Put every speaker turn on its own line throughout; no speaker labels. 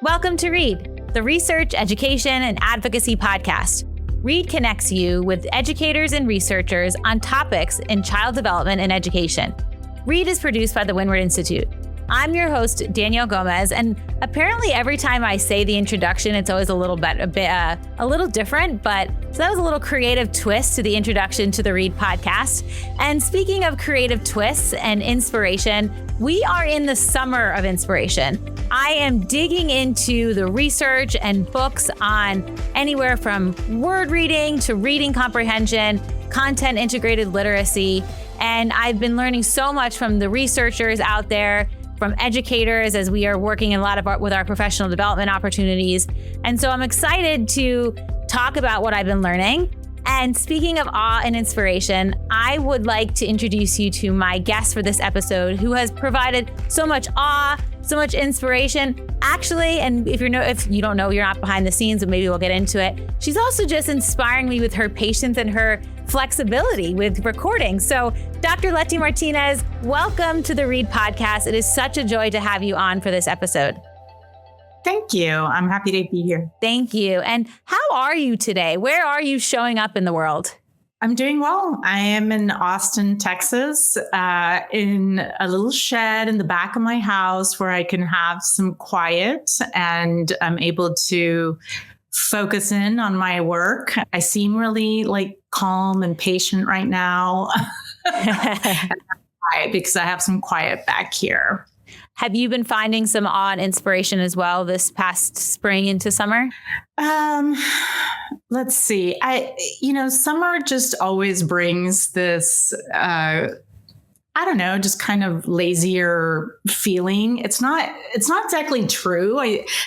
Welcome to READ, the research, education, and advocacy podcast. READ connects you with educators and researchers on topics in child development and education. READ is produced by the Windward Institute. I'm your host, Danielle Gomez, and apparently every time I say the introduction, it's always a little different, but so that was a little creative twist to the introduction to the READ podcast. And speaking of creative twists and inspiration, we are in the summer of inspiration. I am digging into the research and books on anywhere from word reading to reading comprehension, content integrated literacy, and I've been learning so much from the researchers out there, from educators as we are working with our professional development opportunities. And so I'm excited to talk about what I've been learning. And speaking of awe and inspiration, I would like to introduce you to my guest for this episode, who has provided so much awe, so much inspiration. Actually, and if you don't know, you're not behind the scenes, but maybe we'll get into it. She's also just inspiring me with her patience and her flexibility with recording. So Dr. Letty Martinez, welcome to the READ podcast. It is such a joy to have you on for this episode.
Thank you. I'm happy to be here.
Thank you. And how are you today? Where are you showing up in the world?
I'm doing well. I am in Austin, Texas, in a little shed in the back of my house where I can have some quiet and I'm able to focus in on my work. I seem really calm and patient right now because I have some quiet back here.
Have you been finding some awe and inspiration as well this past spring into summer?
Let's see. Summer just always brings this, just kind of lazier feeling. It's not exactly true.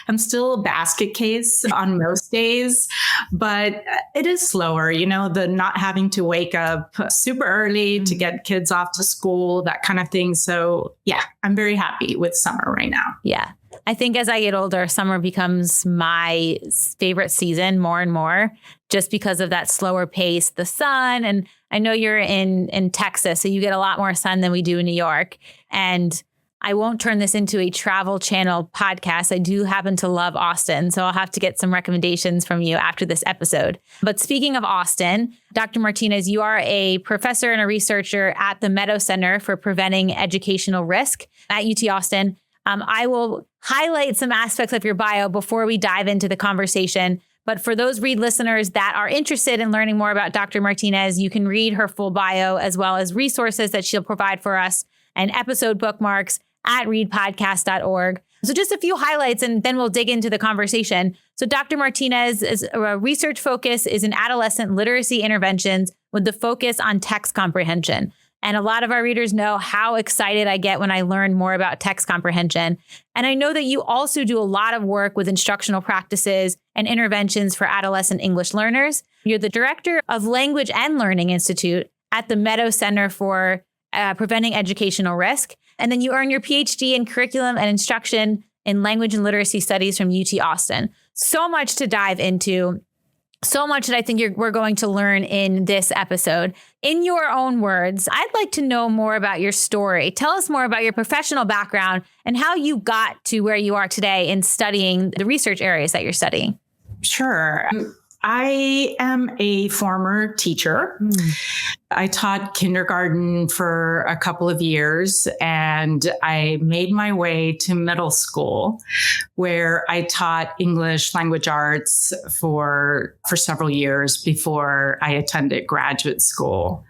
I'm still a basket case on most days, but it is slower, the not having to wake up super early to get kids off to school, that kind of thing. So yeah, I'm very happy with summer right now.
Yeah. I think as I get older, summer becomes my favorite season more and more, just because of that slower pace, the sun. And I know you're in Texas, so you get a lot more sun than we do in New York. And I won't turn this into a travel channel podcast. I do happen to love Austin, so I'll have to get some recommendations from you after this episode. But speaking of Austin, Dr. Martinez, you are a professor and a researcher at the Meadow Center for Preventing Educational Risk at UT Austin. I will highlight some aspects of your bio before we dive into the conversation. But for those READ listeners that are interested in learning more about Dr. Martinez, you can read her full bio as well as resources that she'll provide for us and episode bookmarks at readpodcast.org. So just a few highlights and then we'll dig into the conversation. So Dr. Martinez's research focus is in adolescent literacy interventions with the focus on text comprehension. And a lot of our readers know how excited I get when I learn more about text comprehension. And I know that you also do a lot of work with instructional practices and interventions for adolescent English learners. You're the director of Language and Learning Institute at the Meadow Center for Preventing Educational Risk. And then you earn your PhD in curriculum and instruction in language and literacy studies from UT Austin. So much to dive into. So much that I think we're going to learn in this episode. In your own words, I'd like to know more about your story. Tell us more about your professional background and how you got to where you are today in studying the research areas that you're studying.
Sure. I am a former teacher. I taught kindergarten for a couple of years and I made my way to middle school where I taught English language arts for several years before I attended graduate school.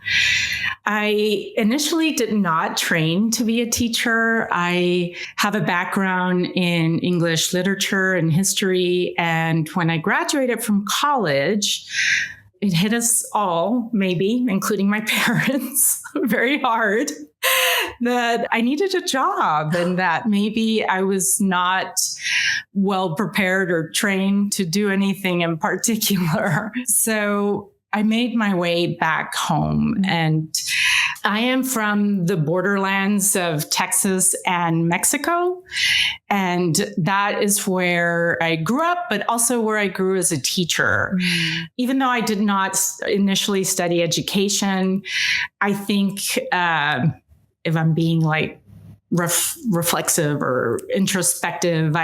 I initially did not train to be a teacher. I have a background in English literature and history. And when I graduated from college, it hit us all, maybe, including my parents, very hard, that I needed a job and that maybe I was not well prepared or trained to do anything in particular. So I made my way back home, and I am from the borderlands of Texas and Mexico. And that is where I grew up, but also where I grew as a teacher. Even though I did not initially study education, I think if I'm being reflexive or introspective,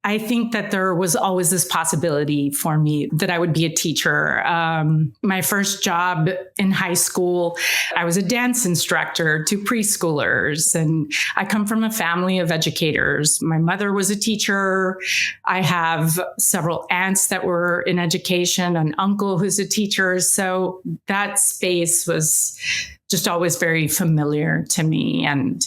I think that there was always this possibility for me that I would be a teacher. My first job in high school, I was a dance instructor to preschoolers, and I come from a family of educators. My mother was a teacher. I have several aunts that were in education, an uncle who's a teacher. So that space was just always very familiar to me. And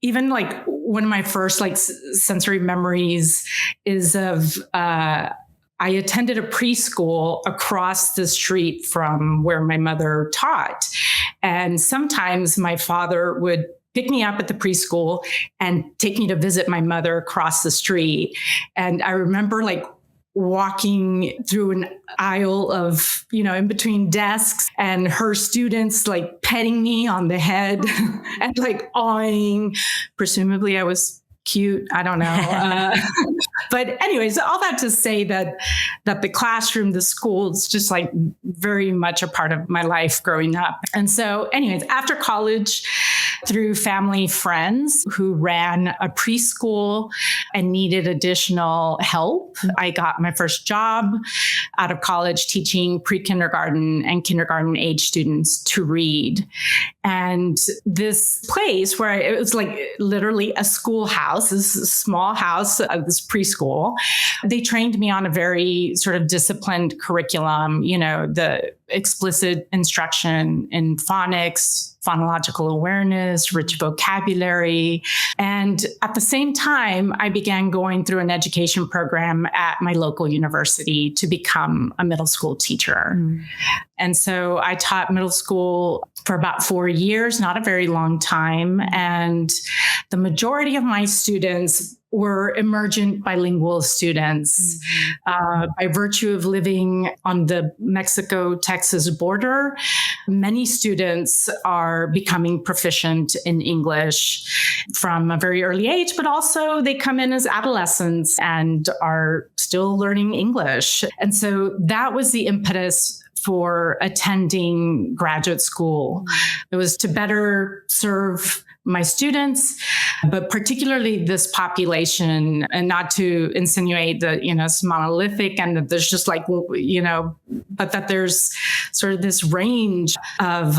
even like one of my first like sensory memories is of I attended a preschool across the street from where my mother taught. And sometimes my father would pick me up at the preschool and take me to visit my mother across the street. And I remember like walking through an aisle of, in between desks, and her students like petting me on the head and like awing. Presumably I was cute. I don't know. But anyways, all that to say that the classroom, the school is just like very much a part of my life growing up. And so anyways, after college, through family friends who ran a preschool and needed additional help, I got my first job out of college teaching pre-kindergarten and kindergarten age students to read. And this place where it was like literally a schoolhouse, this small house of this preschool, they trained me on a very sort of disciplined curriculum, the explicit instruction in phonics, phonological awareness, rich vocabulary. And at the same time, I began going through an education program at my local university to become a middle school teacher. And so I taught middle school for about 4 years, not a very long time. And the majority of my students were emergent bilingual students. By virtue of living on the Mexico-Texas border, many students are becoming proficient in English from a very early age, but also they come in as adolescents and are still learning English. And so that was the impetus for attending graduate school. It was to better serve my students, but particularly this population, and not to insinuate that, it's monolithic and that there's just like, but that there's sort of this range of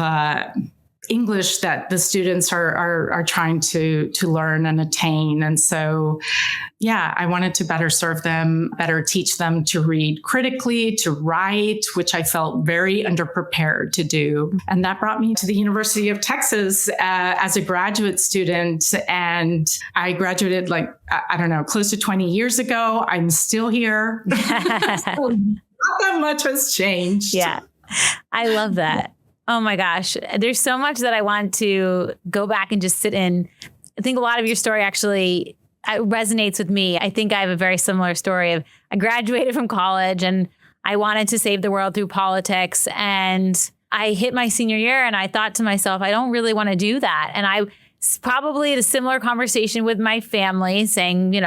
English that the students are trying to learn and attain. And so, I wanted to better serve them, better teach them to read critically, to write, which I felt very underprepared to do. And that brought me to the University of Texas as a graduate student. And I graduated close to 20 years ago. I'm still here. So not that much has changed.
Yeah, I love that. Oh my gosh. There's so much that I want to go back and just sit in. I think a lot of your story actually resonates with me. I think I have a very similar story of I graduated from college and I wanted to save the world through politics. And I hit my senior year and I thought to myself, I don't really want to do that. And I probably had a similar conversation with my family saying,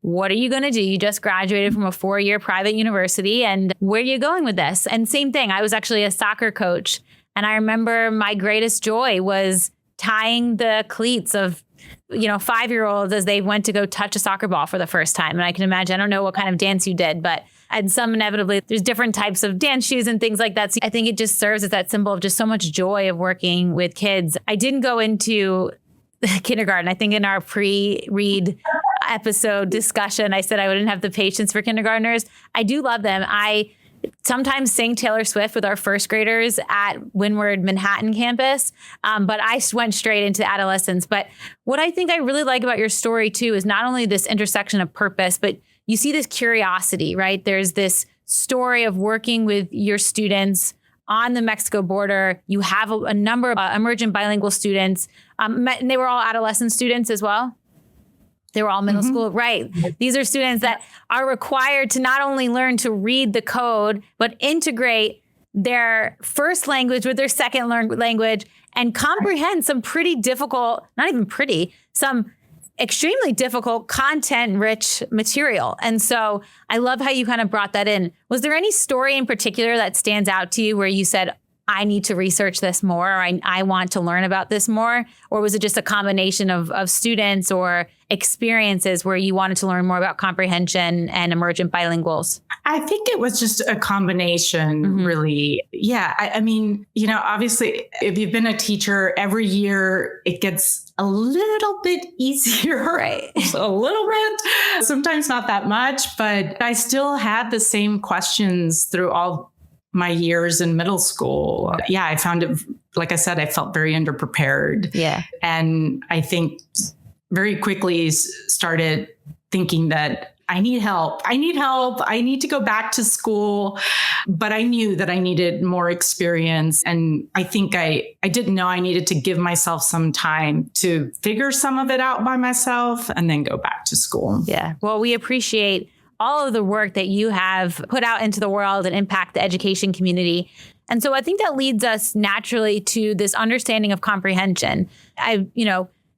what are you going to do? You just graduated from a 4-year private university and where are you going with this? And same thing. I was actually a soccer coach. And I remember my greatest joy was tying the cleats of, 5-year-olds as they went to go touch a soccer ball for the first time. And I can imagine, I don't know what kind of dance you did, but and some inevitably, there's different types of dance shoes and things like that. So I think it just serves as that symbol of just so much joy of working with kids. I didn't go into kindergarten. I think in our pre-read episode discussion, I said I wouldn't have the patience for kindergartners. I do love them. I sometimes sing Taylor Swift with our first graders at Windward Manhattan campus, but I went straight into adolescents. But what I think I really like about your story too is not only this intersection of purpose, but you see this curiosity, right? There's this story of working with your students on the Mexico border. You have a number of emergent bilingual students, and they were all adolescent students as well. They were all middle school, right? These are students that are required to not only learn to read the code, but integrate their first language with their second language and comprehend some pretty difficult, not even pretty, some extremely difficult content-rich material. And so I love how you kind of brought that in. Was there any story in particular that stands out to you where you said, I need to research this more, or I want to learn about this more? Or was it just a combination of students or experiences where you wanted to learn more about comprehension and emergent bilinguals?
I think it was just a combination, really. Yeah. I mean, obviously, if you've been a teacher, every year it gets a little bit easier.
Right.
A little bit, sometimes not that much, but I still had the same questions through all my years in middle school. Yeah, I found it, like I said, I felt very underprepared.
Yeah.
And I think very quickly started thinking that I need help. I need to go back to school. But I knew that I needed more experience. And I think I didn't know I needed to give myself some time to figure some of it out by myself and then go back to school.
Yeah. Well, we appreciate all of the work that you have put out into the world and impact the education community. And so I think that leads us naturally to this understanding of comprehension. I,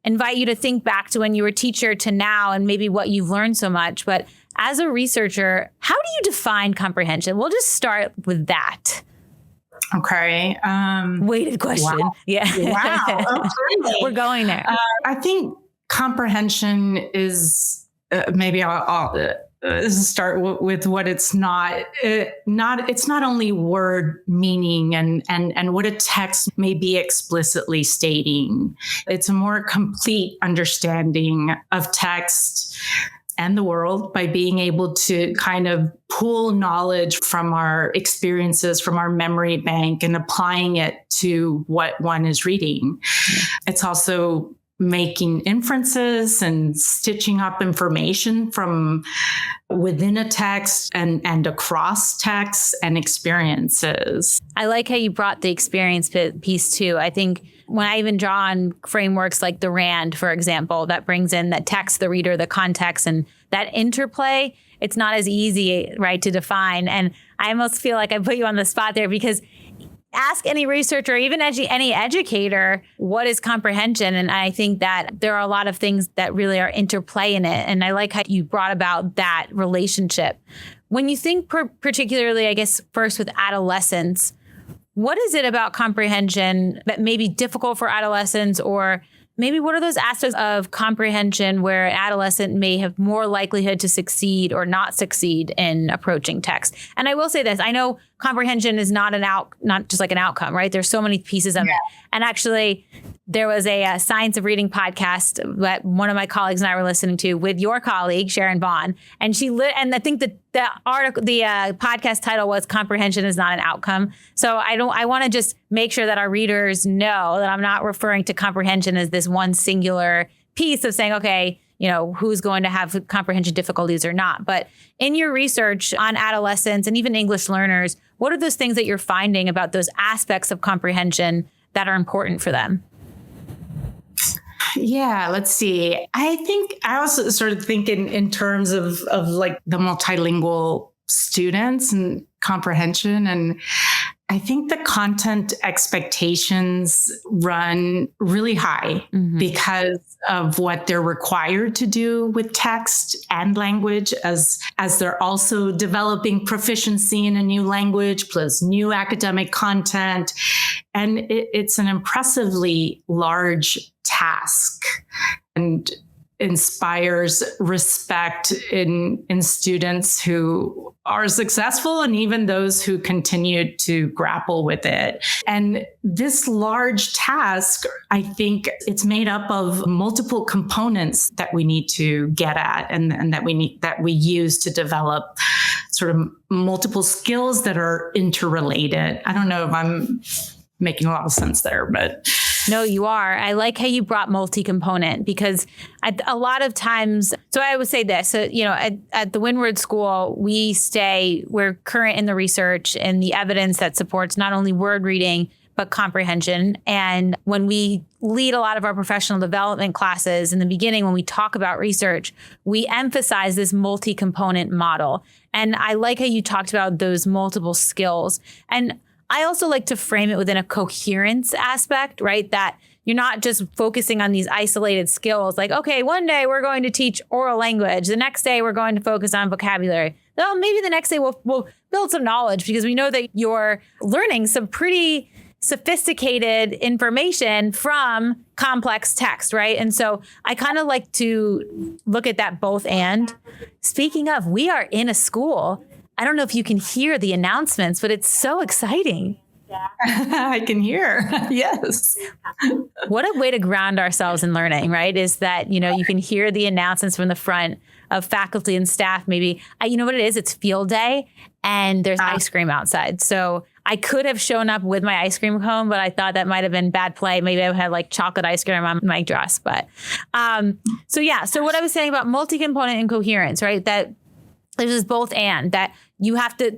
invite you to think back to when you were a teacher to now and maybe what you've learned so much. But as a researcher, how do you define comprehension? We'll just start with that.
Okay.
Weighted question.
Wow.
Yeah.
Wow. Okay.
We're going there.
I think comprehension is maybe I'll start with what it's not. It's not only word meaning and what a text may be explicitly stating. It's a more complete understanding of text and the world by being able to kind of pull knowledge from our experiences, from our memory bank, and applying it to what one is reading. Yeah. It's also making inferences and stitching up information from within a text and across texts and experiences.
I like how you brought the experience piece too. I think when I even draw on frameworks like the RAND, for example, that brings in that text, the reader, the context, and that interplay, it's not as easy, right, to define. And I almost feel like I put you on the spot there because ask any researcher, even any educator, what is comprehension? And I think that there are a lot of things that really are interplay in it. And I like how you brought about that relationship. When you think particularly, I guess, first with adolescents, what is it about comprehension that may be difficult for adolescents, or maybe what are those aspects of comprehension where an adolescent may have more likelihood to succeed or not succeed in approaching text? And I will say this, I know comprehension is not just like an outcome, right? There's so many pieces of it. And actually, there was a Science of Reading podcast that one of my colleagues and I were listening to with your colleague, Sharon Vaughn. And and I think that the podcast title was Comprehension is Not an Outcome. So I want to just make sure that our readers know that I'm not referring to comprehension as this one singular piece of saying, okay, who's going to have comprehension difficulties or not. But in your research on adolescents and even English learners, what are those things that you're finding about those aspects of comprehension that are important for them?
Yeah, let's see. I think I also sort of think in terms of like the multilingual students and comprehension. And I think the content expectations run really high because of what they're required to do with text and language as they're also developing proficiency in a new language plus new academic content. And it's an impressively large task and inspires respect in students who are successful and even those who continue to grapple with it. And this large task, I think it's made up of multiple components that we need to get at and that we use to develop sort of multiple skills that are interrelated. I don't know if I'm making a lot of sense there, but
no, you are. I like how you brought multi-component because a lot of times, so I would say this, at the Windward School, we're current in the research and the evidence that supports not only word reading, but comprehension. And when we lead a lot of our professional development classes in the beginning, when we talk about research, we emphasize this multi-component model. And I like how you talked about those multiple skills. And I also like to frame it within a coherence aspect, right? That you're not just focusing on these isolated skills like, okay, one day we're going to teach oral language. The next day we're going to focus on vocabulary. well, maybe the next day we'll build some knowledge because we know that you're learning some pretty sophisticated information from complex text, right? And so I kind of like to look at that both and. Speaking of, we are in a school. I don't know if you can hear the announcements, but it's so exciting.
I can hear. Yes.
What a way to ground ourselves in learning, right? Is that, you can hear the announcements from the front of faculty and staff. Maybe, you know what it is? It's field day and there's ice cream outside. So I could have shown up with my ice cream cone, but I thought that might have been bad play. Maybe I had like chocolate ice cream on my dress. But so what I was saying about multi-component and coherence, right? That there's this both and, that you have to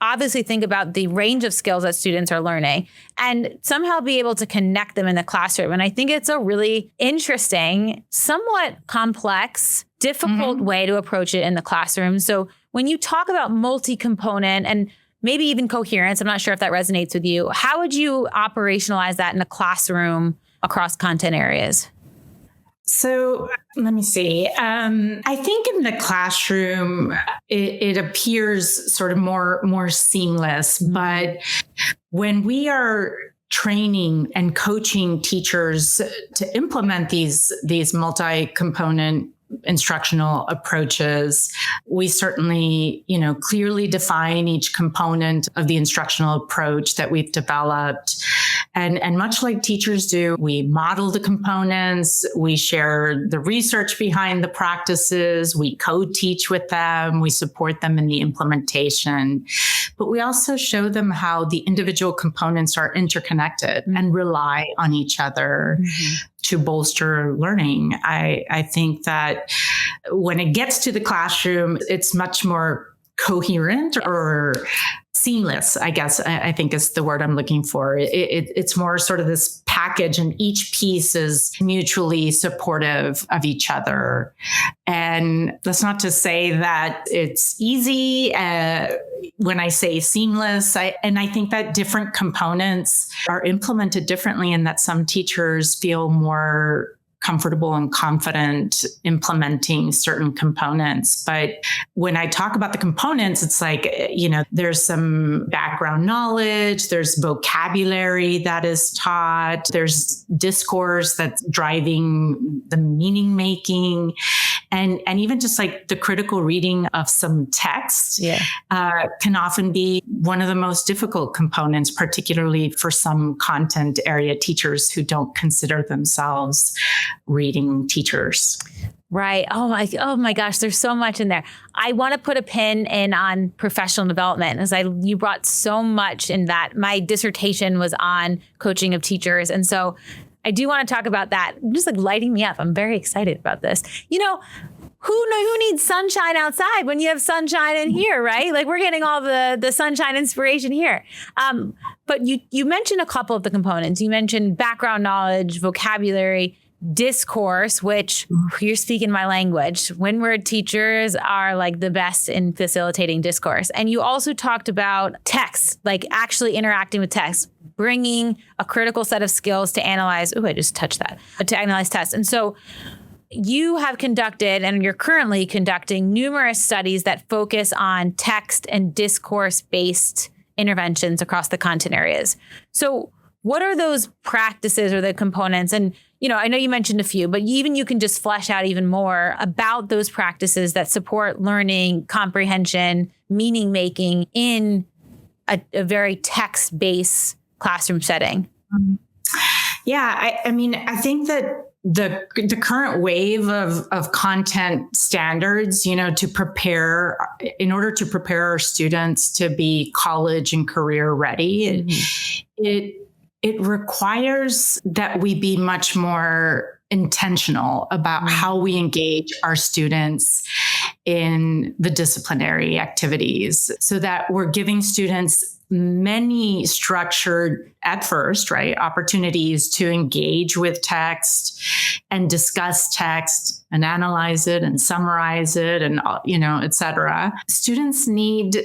obviously think about the range of skills that students are learning and somehow be able to connect them in the classroom. And I think it's a really interesting, somewhat complex, difficult way to approach it in the classroom. So when you talk about multi-component and maybe even coherence, I'm not sure if that resonates with you, how would you operationalize that in a classroom across content areas?
So let me see. I think in the classroom, it appears sort of more seamless. But when we are training and coaching teachers to implement these multi-component instructional approaches, we certainly, clearly define each component of the instructional approach that we've developed. And much like teachers do, we model the components, we share the research behind the practices, we co-teach with them, we support them in the implementation. But we also show them how the individual components are interconnected and rely on each other to bolster learning. I think that when it gets to the classroom, it's much more coherent or seamless, I guess, I think is the word I'm looking for. It's more sort of this package, and each piece is mutually supportive of each other. And that's not to say that it's easy. When I say seamless, I think that different components are implemented differently, and that some teachers feel more comfortable and confident implementing certain components. But when I talk about the components, it's like, there's some background knowledge, there's vocabulary that is taught, there's discourse that's driving the meaning making, and even just like the critical reading of some text can often be one of the most difficult components, particularly for some content area teachers who don't consider themselves reading teachers.
Right. Oh my gosh, there's so much in there. I want to put a pin in on professional development, as you brought so much in that. My dissertation was on coaching of teachers. And so I do want to talk about that. Just like lighting me up. I'm very excited about this. Who needs sunshine outside when you have sunshine in here, right? Like we're getting all the sunshine inspiration here. But you mentioned a couple of the components. You mentioned background knowledge, vocabulary, discourse, which you're speaking my language. Windward teachers are like the best in facilitating discourse. And you also talked about text, like actually interacting with text, bringing a critical set of skills to analyze. Oh, I just touched that. To analyze tests. And so you have conducted, and you're currently conducting, numerous studies that focus on text and discourse-based interventions across the content areas. So what are those practices or the components? And, I know you mentioned a few, but even you can just flesh out even more about those practices that support learning, comprehension, meaning making in a very text-based classroom setting.
Yeah, I think that the current wave of content standards, in order to prepare our students to be college and career ready, it requires that we be much more intentional about how we engage our students in the disciplinary activities, so that we're giving students many structured, at first, right, opportunities to engage with text and discuss text and analyze it and summarize it and, et cetera. Students need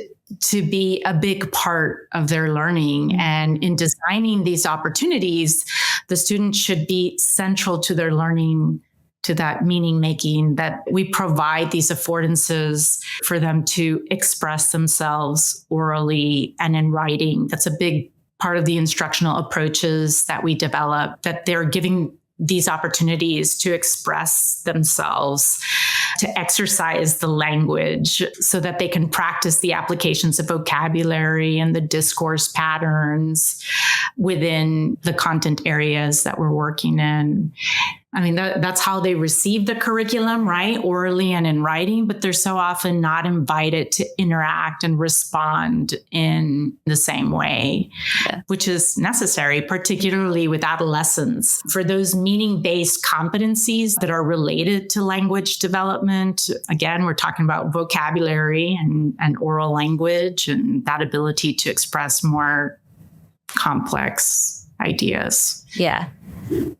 to be a big part of their learning. And in designing these opportunities, the students should be central to their learning to that meaning making, that we provide these affordances for them to express themselves orally and in writing. That's a big part of the instructional approaches that we develop, that they're giving these opportunities to express themselves, to exercise the language so that they can practice the applications of vocabulary and the discourse patterns within the content areas that we're working in. I mean, that's how they receive the curriculum, right? Orally and in writing, but they're so often not invited to interact and respond in the same way, which is necessary, particularly with adolescents. For those meaning-based competencies that are related to language development, again, we're talking about vocabulary and oral language and that ability to express more complex ideas.
Yeah.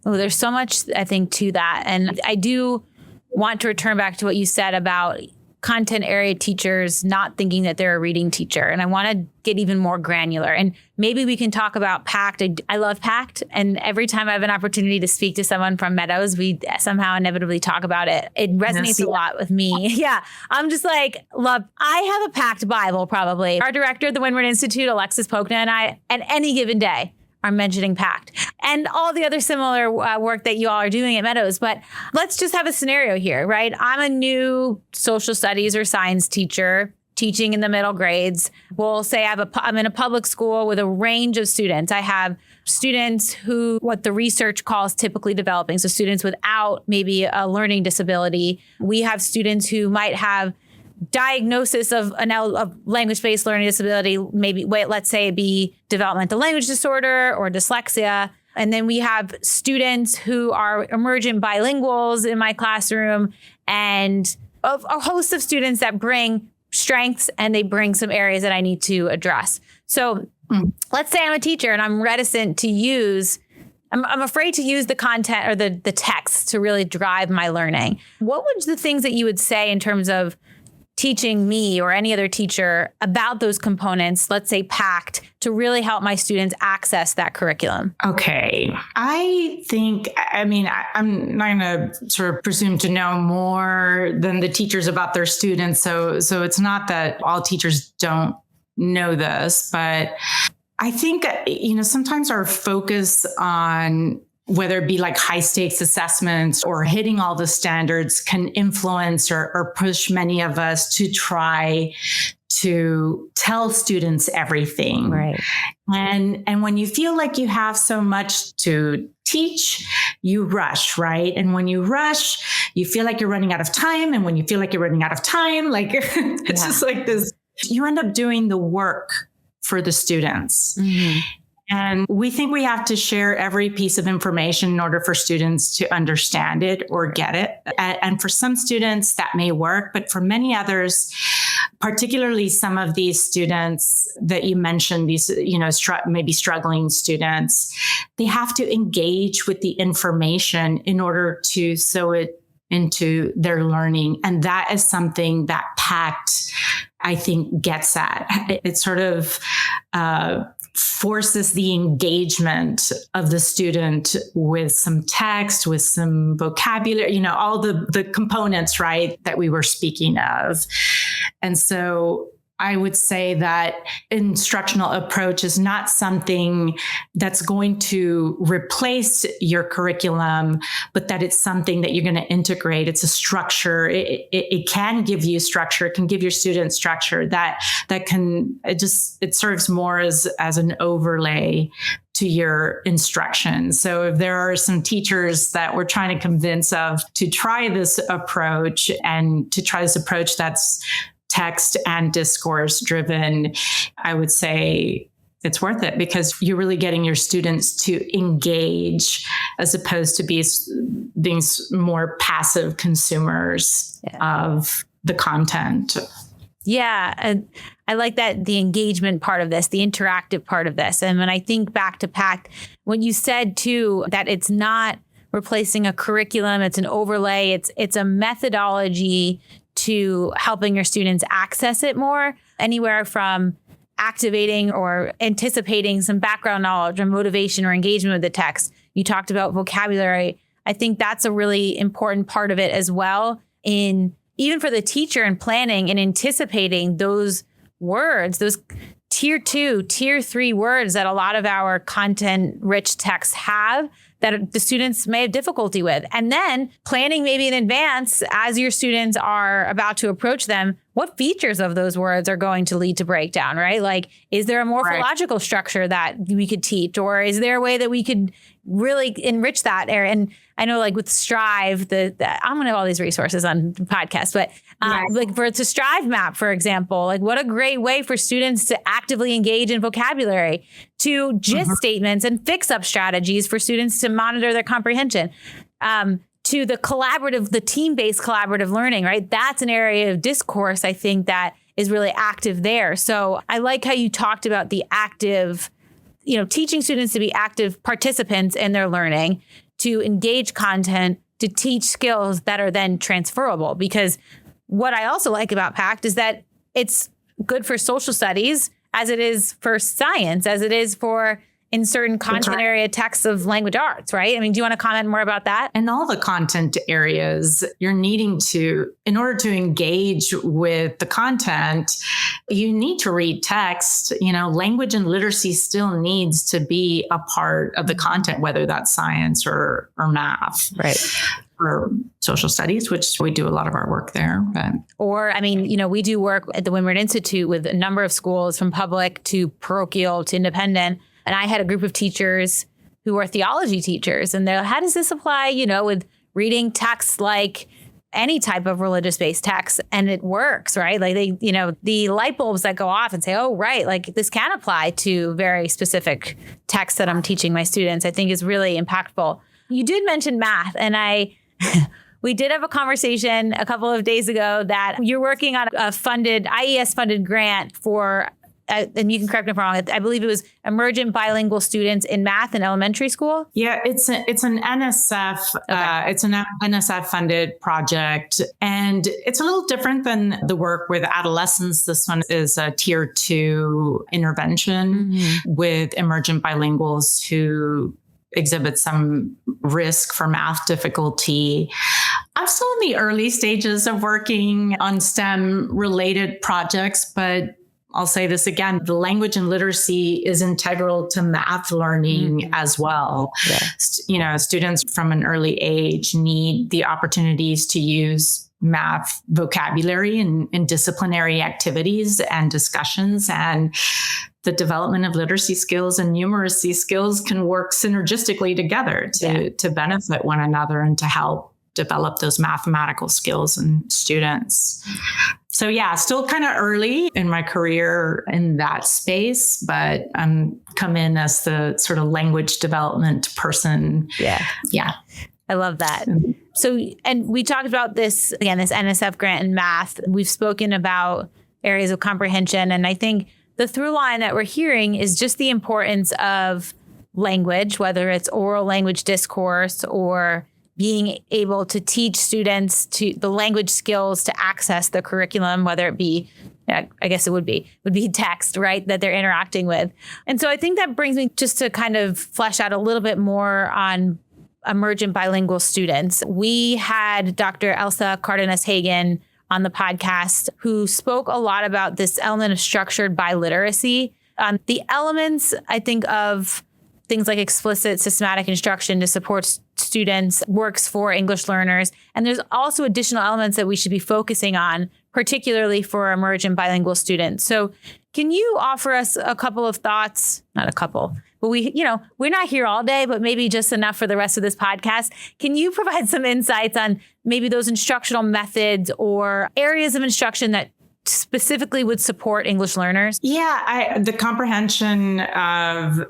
Oh, there's so much, I think, to that. And I do want to return back to what you said about content area teachers not thinking that they're a reading teacher. And I want to get even more granular. And maybe we can talk about PACT. I love PACT. And every time I have an opportunity to speak to someone from Meadows, we somehow inevitably talk about it. It resonates a lot with me. Yeah. I'm just like, love, I have a PACT Bible, probably. Our director at the Windward Institute, Alexis Pokna, and I, at any given day, are mentioning PACT and all the other similar work that you all are doing at Meadows. But let's just have a scenario here, right? I'm a new social studies or science teacher teaching in the middle grades. We'll say I'm in a public school with a range of students. I have students who, what the research calls typically developing, so students without maybe a learning disability. We have students who might have diagnosis of a language-based learning disability, maybe, let's say it be developmental language disorder or dyslexia. And then we have students who are emergent bilinguals in my classroom, and a host of students that bring strengths and they bring some areas that I need to address. So let's say I'm a teacher and I'm reticent to use I'm afraid to use the content or the text to really drive my learning. What would the things that you would say in terms of teaching me or any other teacher about those components, let's say PACT, to really help my students access that curriculum?
Okay. I'm not going to sort of presume to know more than the teachers about their students. So it's not that all teachers don't know this, but I think, sometimes our focus on whether it be like high stakes assessments or hitting all the standards can influence or push many of us to try to tell students everything.
Right.
And when you feel like you have so much to teach, you rush, right? And when you rush, you feel like you're running out of time. And when you feel like you're running out of time, like it's just like this, you end up doing the work for the students. Mm-hmm. And we think we have to share every piece of information in order for students to understand it or get it. And for some students that may work, but for many others, particularly some of these students that you mentioned, these, maybe struggling students, they have to engage with the information in order to sew it into their learning. And that is something that PACT, I think, gets at. It sort of forces the engagement of the student with some text, with some vocabulary, all the components, right, that we were speaking of. And so I would say that instructional approach is not something that's going to replace your curriculum, but that it's something that you're going to integrate. It's a structure. It can give you structure. It can give your students structure that can, it serves more as an overlay to your instruction. So if there are some teachers that we're trying to convince of to try this approach and to try this approach that's text and discourse driven, I would say it's worth it because you're really getting your students to engage as opposed to being more passive consumers of the content.
Yeah. And I like that, the engagement part of this, the interactive part of this. And when I think back to PACT, what you said too, that it's not replacing a curriculum, it's an overlay, it's a methodology to helping your students access it more, anywhere from activating or anticipating some background knowledge or motivation or engagement with the text. You talked about vocabulary. I think that's a really important part of it as well, in even for the teacher in planning and anticipating those words, those tier 2, tier 3 words that a lot of our content rich texts have that the students may have difficulty with. And then planning maybe in advance as your students are about to approach them, what features of those words are going to lead to breakdown, right? Like, is there a morphological structure that we could teach, or is there a way that we could really enrich that area? And I know, like with Strive, I'm going to have all these resources on the podcast, but like for the Strive map, for example, like what a great way for students to actively engage in vocabulary, to gist statements and fix-up strategies for students to monitor their comprehension. To the team-based collaborative learning, right? That's an area of discourse, I think, that is really active there. So I like how you talked about the active, teaching students to be active participants in their learning, to engage content, to teach skills that are then transferable. Because what I also like about PACT is that it's good for social studies, as it is for science, as it is for in certain content area texts of language arts, right? I mean, do you want to comment more about that?
In all the content areas, you're needing to, in order to engage with the content, you need to read text. Language and literacy still needs to be a part of the content, whether that's science or math.
Right.
Or social studies, which we do a lot of our work there.
We do work at the Windward Institute with a number of schools, from public to parochial to independent. And I had a group of teachers who are theology teachers, and they're, how does this apply, with reading texts like any type of religious-based text? And it works, right? Like the light bulbs that go off and say, oh, right, like this can apply to very specific texts that I'm teaching my students, I think is really impactful. You did mention math, and we did have a conversation a couple of days ago that you're working on a IES-funded grant for, and you can correct me if I'm wrong, I believe it was emergent bilingual students in math in elementary school.
Yeah, it's an NSF. It's an NSF funded project, and it's a little different than the work with adolescents. This one is a tier 2 intervention with emergent bilinguals who exhibit some risk for math difficulty. I'm still in the early stages of working on STEM related projects, but I'll say this again, the language and literacy is integral to math learning as well. Yeah. Students from an early age need the opportunities to use math vocabulary in disciplinary activities and discussions, and the development of literacy skills and numeracy skills can work synergistically together to benefit one another and to help develop those mathematical skills in students. So still kind of early in my career in that space, but I'm come in as the sort of language development person. Yeah.
I love that. So, and we talked about this, again, this NSF grant in math. We've spoken about areas of comprehension. And I think the through line that we're hearing is just the importance of language, whether it's oral language discourse or being able to teach students to the language skills to access the curriculum, whether it be, I guess it would be text, right, that they're interacting with. And so I think that brings me just to kind of flesh out a little bit more on emergent bilingual students. We had Dr. Elsa Cardenas-Hagen on the podcast, who spoke a lot about this element of structured biliteracy. The elements, I think, of things like explicit systematic instruction to support students works for English learners. And there's also additional elements that we should be focusing on, particularly for emergent bilingual students. So can you offer us a couple of thoughts? Not a couple, but we're not here all day, but maybe just enough for the rest of this podcast. Can you provide some insights on maybe those instructional methods or areas of instruction that specifically would support English learners?
Yeah, the comprehension of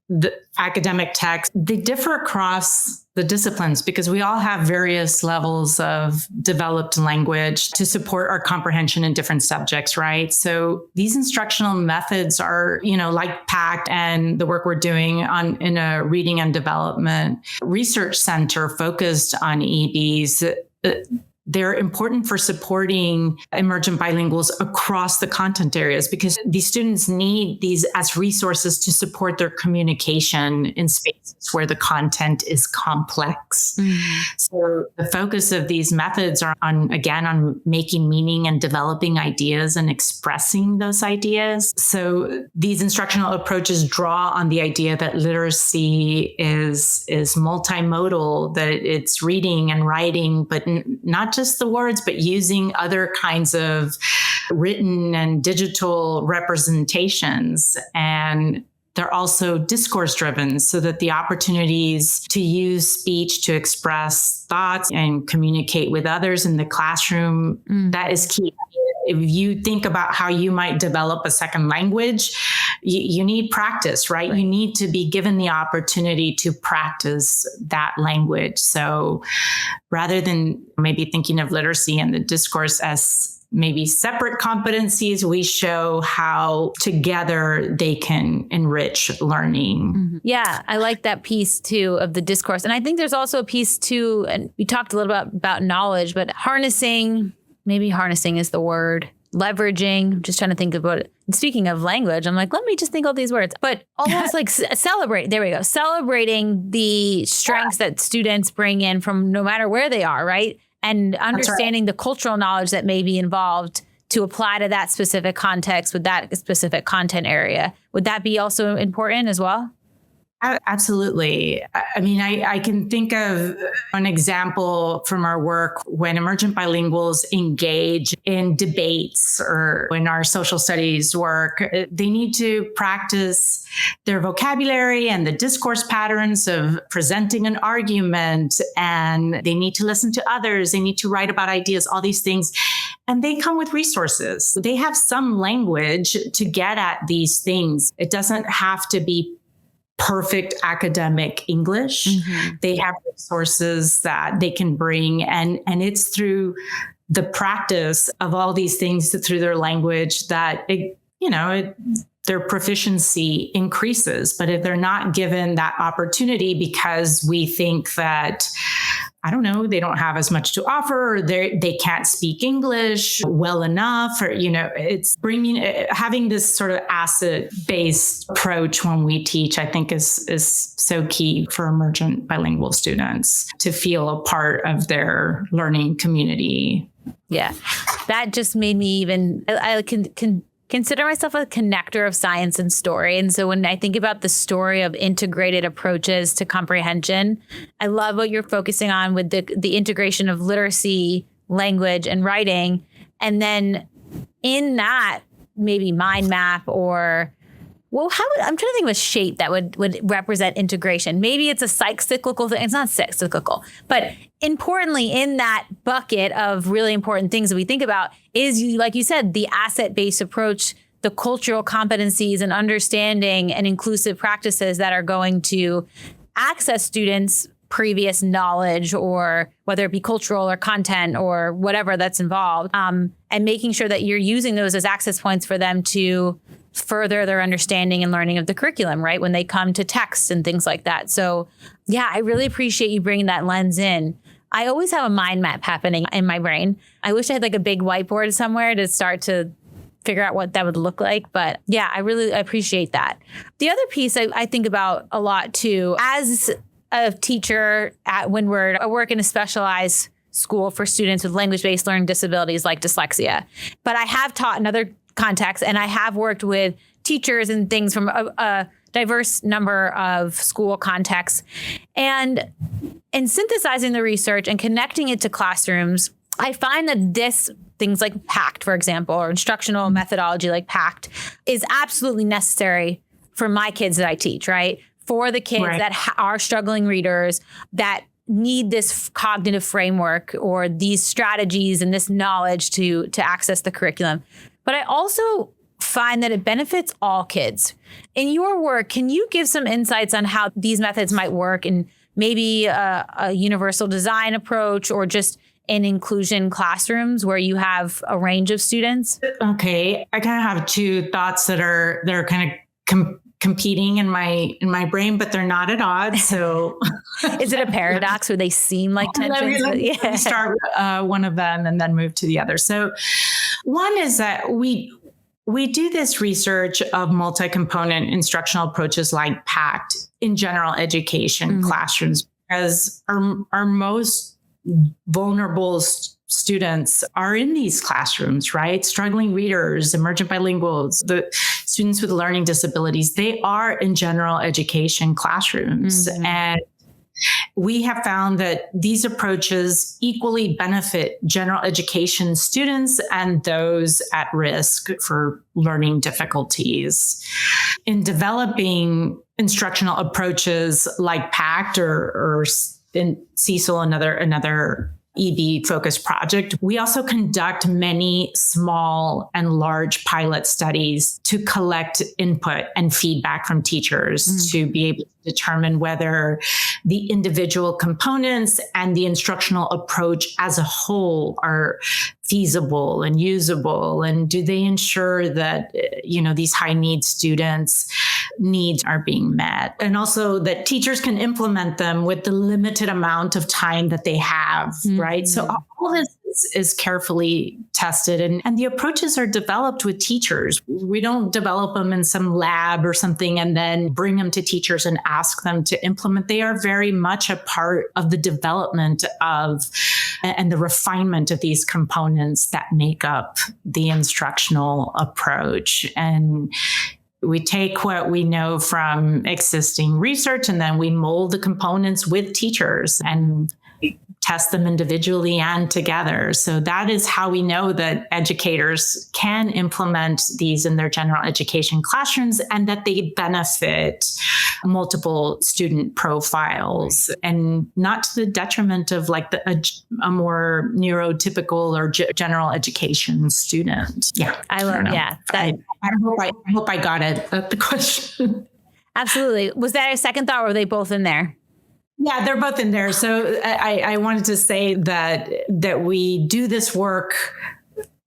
the academic text, they differ across the disciplines because we all have various levels of developed language to support our comprehension in different subjects, right? So these instructional methods are, like PACT and the work we're doing in a reading and development research center focused on EBs. they're important for supporting emergent bilinguals across the content areas, because these students need these as resources to support their communication in spaces where the content is complex. So the focus of these methods are on making meaning and developing ideas and expressing those ideas. So these instructional approaches draw on the idea that literacy is multimodal, that it's reading and writing, but not just the words, but using other kinds of written and digital representations. And they're also discourse driven, so that the opportunities to use speech to express thoughts and communicate with others in the classroom, that is key. If you think about how you might develop a second language, you need practice, right? You need to be given the opportunity to practice that language. So rather than maybe thinking of literacy and the discourse as maybe separate competencies, we show how together they can enrich learning.
Yeah, I like that piece too of the discourse. And I think there's also a piece too, and we talked a little about knowledge, but harnessing is the word. Leveraging, I'm just trying to think about it. And speaking of language, I'm like, let me just think of these words, but almost like celebrate. There we go. Celebrating the strengths that students bring in from no matter where they are, right? And understanding the cultural knowledge that may be involved to apply to that specific context with that specific content area. Would that be also important as well?
Absolutely. I mean, I can think of an example from our work when emergent bilinguals engage in debates or in our social studies work. They need to practice their vocabulary and the discourse patterns of presenting an argument, and they need to listen to others. They need to write about ideas, all these things. And they come with resources. They have some language to get at these things. It doesn't have to be perfect academic English. They have resources that they can bring, and it's through the practice of all these things through their language that their proficiency increases. But if they're not given that opportunity because we think that, I don't know, they don't have as much to offer, or they can't speak English well enough, or, it's having this sort of asset-based approach when we teach, I think is so key for emergent bilingual students to feel a part of their learning community.
Yeah, that just made me I can consider myself a connector of science and story. And so when I think about the story of integrated approaches to comprehension, I love what you're focusing on with the integration of literacy, language, and writing. And then in that, maybe mind map or, I'm trying to think of a shape that would represent integration. Maybe it's a cyclical thing. It's not cyclical, but importantly in that bucket of really important things that we think about is, like you said, the asset-based approach, the cultural competencies and understanding and inclusive practices that are going to access students' previous knowledge, or whether it be cultural or content or whatever that's involved, and making sure that you're using those as access points for them to further their understanding and learning of the curriculum, right? When they come to text and things like that. So yeah, I really appreciate you bringing that lens in. I always have a mind map happening in my brain. I wish I had like a big whiteboard somewhere to start to figure out what that would look like. But yeah, I really appreciate that. The other piece I think about a lot too, as a teacher at Windward, I work in a specialized school for students with language-based learning disabilities like dyslexia. But I have taught in other contexts, and I have worked with teachers and things from a diverse number of school contexts. And in synthesizing the research and connecting it to classrooms, I find that things like PACT, for example, or instructional methodology like PACT, is absolutely necessary for my kids that I teach, right? For the kids that are struggling readers, that need this cognitive framework or these strategies and this knowledge to access the curriculum. But I also find that it benefits all kids. In your work, can you give some insights on how these methods might work in maybe a universal design approach, or just in inclusion classrooms where you have a range of students?
Okay, I kind of have two thoughts that are kind of competing in my brain, but they're not at odds. So
is it a paradox where they seem like tensions?
Let me start one of them and then move to the other. So one is that we do this research of multi-component instructional approaches like PACT in general education classrooms, because our most vulnerable students are in these classrooms, right? Struggling readers, emergent bilinguals, the students with learning disabilities, they are in general education classrooms. And we have found that these approaches equally benefit general education students and those at risk for learning difficulties. In developing instructional approaches like PACT or in CECL, another EB-focused project, we also conduct many small and large pilot studies to collect input and feedback from teachers to be able to determine whether the individual components and the instructional approach as a whole are feasible and usable, and do they ensure that these high need students' needs are being met, and also that teachers can implement them with the limited amount of time that they have, right? So all this is carefully tested, and the approaches are developed with teachers. We don't develop them in some lab or something and then bring them to teachers and ask them to implement. They are very much a part of the development of and the refinement of these components that make up the instructional approach. And we take what we know from existing research and then we mold the components with teachers and test them individually and together. So that is how we know that educators can implement these in their general education classrooms and that they benefit multiple student profiles and not to the detriment of like a more neurotypical or general education student. Yeah.
I
hope I got it at the question.
Absolutely. Was that a second thought or were they both in there?
Yeah, they're both in there. So I wanted to say that we do this work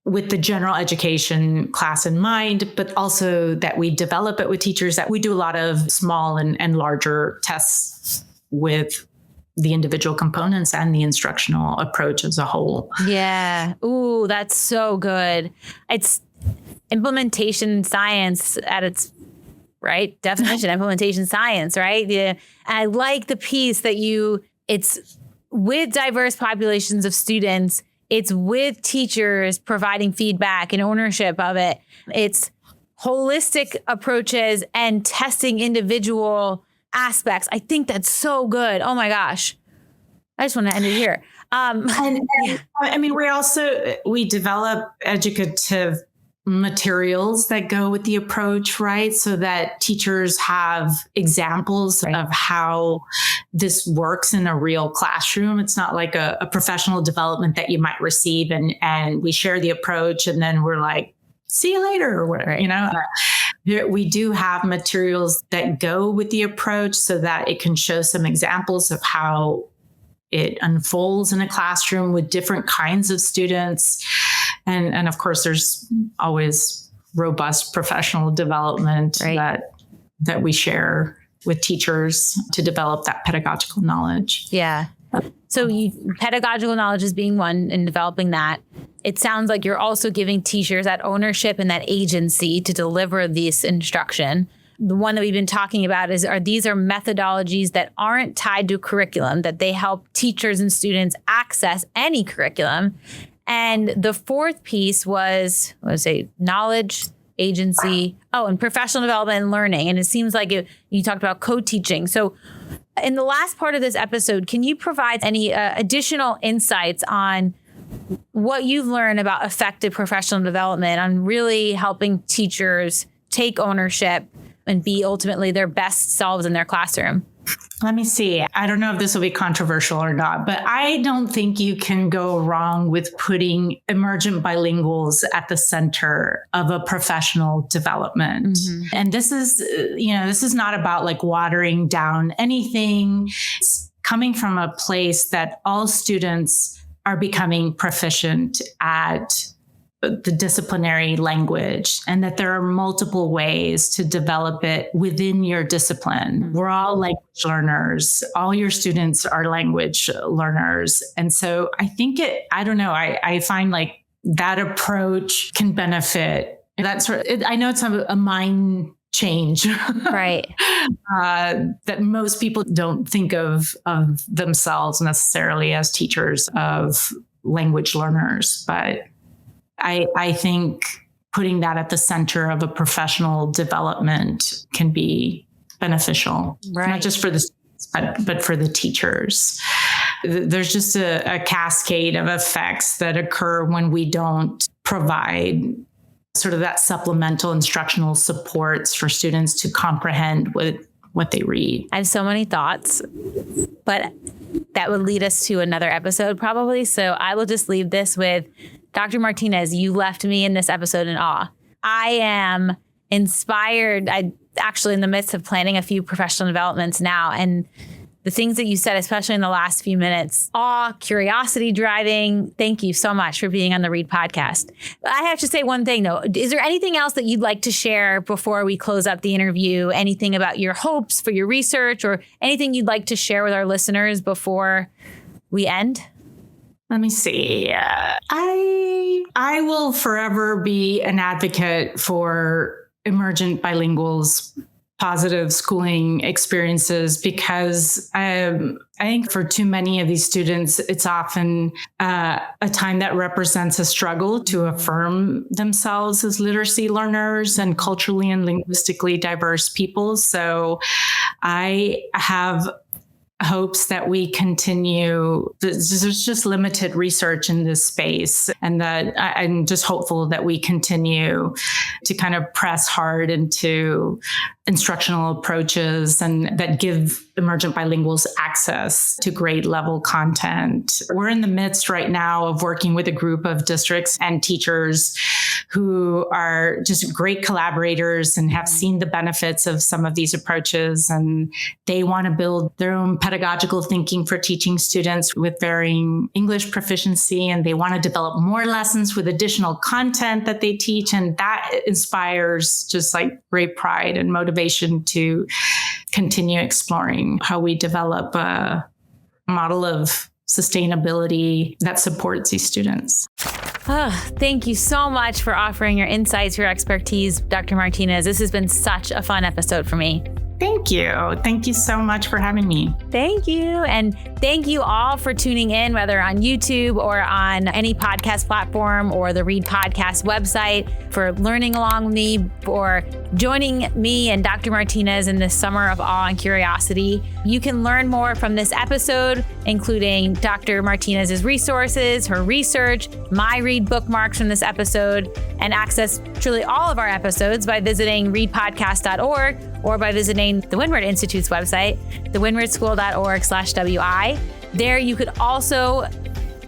with the general education class in mind, but also that we develop it with teachers, that we do a lot of small and larger tests with the individual components and the instructional approach as a whole. Yeah.
Ooh, that's so good. It's implementation science at its right definition, implementation science, right? Yeah. I like the piece that it's with diverse populations of students. It's with teachers providing feedback and ownership of it. It's holistic approaches and testing individual aspects. I think that's so good. Oh my gosh. I just want to end it here. We develop educative materials that go with the approach, right? So that teachers have examples of how this works in a real classroom. It's not like a professional development that you might receive and we share the approach and then we're like, see you later or whatever, We do have materials that go with the approach so that it can show some examples of how it unfolds in a classroom with different kinds of students. And of course, there's always robust professional development that we share with teachers to develop that pedagogical knowledge. Yeah. So pedagogical knowledge is being one in developing that. It sounds like you're also giving teachers that ownership and that agency to deliver this instruction. The one that we've been talking about these are methodologies that aren't tied to curriculum, that they help teachers and students access any curriculum. And the fourth piece was, knowledge, agency, and professional development and learning. And it seems like you talked about co-teaching. So in the last part of this episode, can you provide any additional insights on what you've learned about effective professional development on really helping teachers take ownership and be ultimately their best selves in their classroom?
Let me see. I don't know if this will be controversial or not, but I don't think you can go wrong with putting emergent bilinguals at the center of a professional development. Mm-hmm. And this is not about like watering down anything. It's coming from a place that all students are becoming proficient at the disciplinary language, and that there are multiple ways to develop it within your discipline. We're all language learners. All your students are language learners. And so I think I find like that approach can benefit. I know it's a mind change,
right?
That most people don't think of themselves necessarily as teachers of language learners. But I think putting that at the center of a professional development can be beneficial,
right?
Not just for the students, but for the teachers. There's just a cascade of effects that occur when we don't provide sort of that supplemental instructional supports for students to comprehend what they read.
I have so many thoughts, but that would lead us to another episode probably. So I will just leave this with Dr. Martinez. You left me in this episode in awe. I am inspired. I actually in the midst of planning a few professional developments now, and the things that you said, especially in the last few minutes, awe, curiosity driving. Thank you so much for being on the Read podcast. But I have to say one thing though. Is there anything else that you'd like to share before we close up the interview? Anything about your hopes for your research or anything you'd like to share with our listeners before we end?
Let me see. I will forever be an advocate for emergent bilinguals, positive schooling experiences, because I think for too many of these students, it's often a time that represents a struggle to affirm themselves as literacy learners and culturally and linguistically diverse people. So I have hopes that we continue. There's just limited research in this space, and that I'm just hopeful that we continue to kind of press hard into instructional approaches and that give emergent bilinguals access to grade level content. We're in the midst right now of working with a group of districts and teachers who are just great collaborators and have seen the benefits of some of these approaches. And they want to build their own pedagogical thinking for teaching students with varying English proficiency. And they want to develop more lessons with additional content that they teach. And that inspires just like great pride and motivation to continue exploring how we develop a model of sustainability that supports these students.
Thank you so much for offering your insights, your expertise, Dr. Martinez. This has been such a fun episode for me.
Thank you. Thank you so much for having me.
Thank you. And thank you all for tuning in, whether on YouTube or on any podcast platform or the Read Podcast website, for learning along with me, for joining me and Dr. Martinez in this summer of awe and curiosity. You can learn more from this episode, including Dr. Martinez's resources, her research, my Read bookmarks from this episode, and access truly all of our episodes by visiting readpodcast.org or by visiting the Windward Institute's website, thewindwardschool.org/WI. There you could also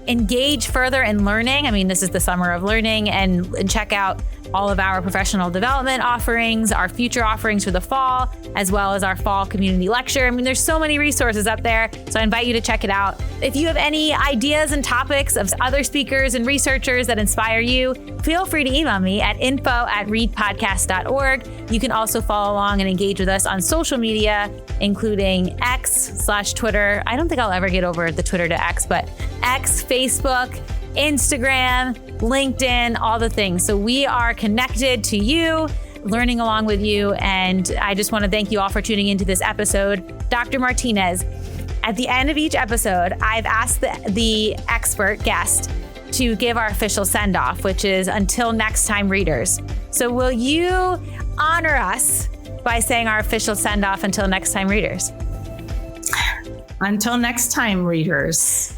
engage further in learning. I mean, this is the summer of learning, and check out all of our professional development offerings, our future offerings for the fall, as well as our fall community lecture. I mean, there's so many resources up there, so I invite you to check it out. If you have any ideas and topics of other speakers and researchers that inspire you, feel free to email me at info@readpodcast.org. You can also follow along and engage with us on social media, including X/Twitter. I don't think I'll ever get over the Twitter to X, but X, Facebook, Instagram, LinkedIn, all the things. So we are connected to you, learning along with you. And I just want to thank you all for tuning into this episode. Dr. Martinez, at the end of each episode, I've asked the expert guest to give our official send-off, which is until next time, readers. So will you honor us by saying our official send-off until next time, readers?
Until next time, readers.